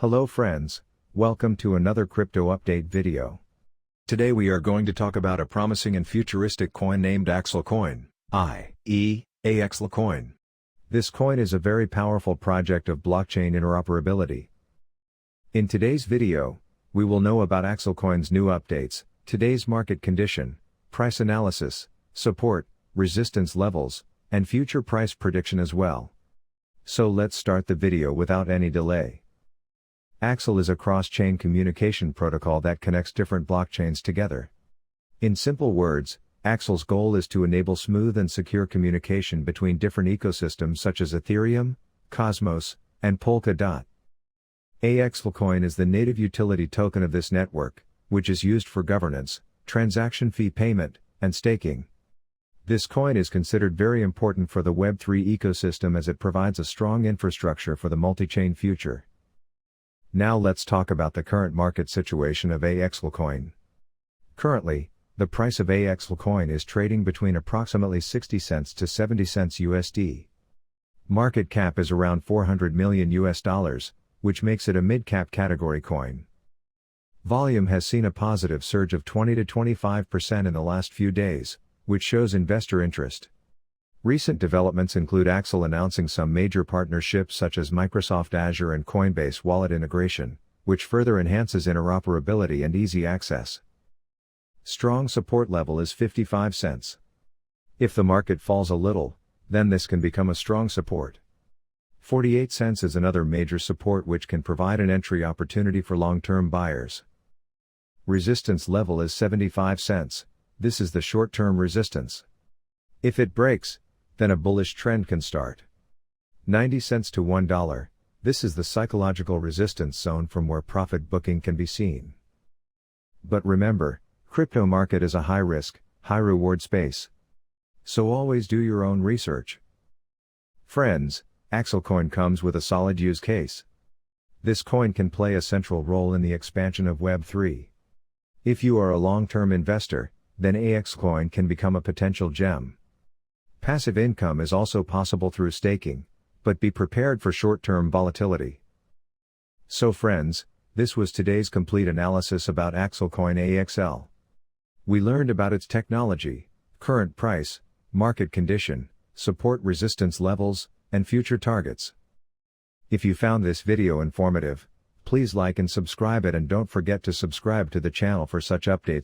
Hello friends, welcome to another crypto update video. Today we are going to talk about a promising and futuristic coin named Axl Coin, i.e., Axl Coin. This coin is a very powerful project of blockchain interoperability. In today's video, we will know about Axl Coin's new updates, today's market condition, price analysis, support, resistance levels, and future price prediction as well. So let's start the video without any delay. Axl is a cross-chain communication protocol that connects different blockchains together. In simple words, Axl's goal is to enable smooth and secure communication between different ecosystems such as Ethereum, Cosmos, and Polkadot. Axl Coin is the native utility token of this network, which is used for governance, transaction fee payment, and staking. This coin is considered very important for the Web3 ecosystem as it provides a strong infrastructure for the multi-chain future. Now let's talk about the current market situation of Axl Coin. Currently, the price of Axl Coin is trading between approximately 60 cents to 70 cents USD. Market cap is around $400 million, which makes it a mid-cap category coin. Volume has seen a positive surge of 20 to 25% in the last few days, which shows investor interest. Recent developments include Axl announcing some major partnerships such as Microsoft Azure and Coinbase wallet integration, which further enhances interoperability and easy access. Strong support level is 55 cents. If the market falls a little, then this can become a strong support. 48 cents is another major support which can provide an entry opportunity for long-term buyers. Resistance level is 75 cents, this is the short-term resistance. If it breaks, then a bullish trend can start. 90 cents to $1, this is the psychological resistance zone from where profit booking can be seen. But remember, crypto market is a high-risk, high-reward space. So always do your own research. Friends, Axl Coin comes with a solid use case. This coin can play a central role in the expansion of Web3. If you are a long-term investor, then Axl Coin can become a potential gem. Passive income is also possible through staking, but be prepared for short-term volatility. So friends, this was today's complete analysis about Axl Coin AXL. We learned about its technology, current price, market condition, support resistance levels, and future targets. If you found this video informative, please like and subscribe it and don't forget to subscribe to the channel for such updates.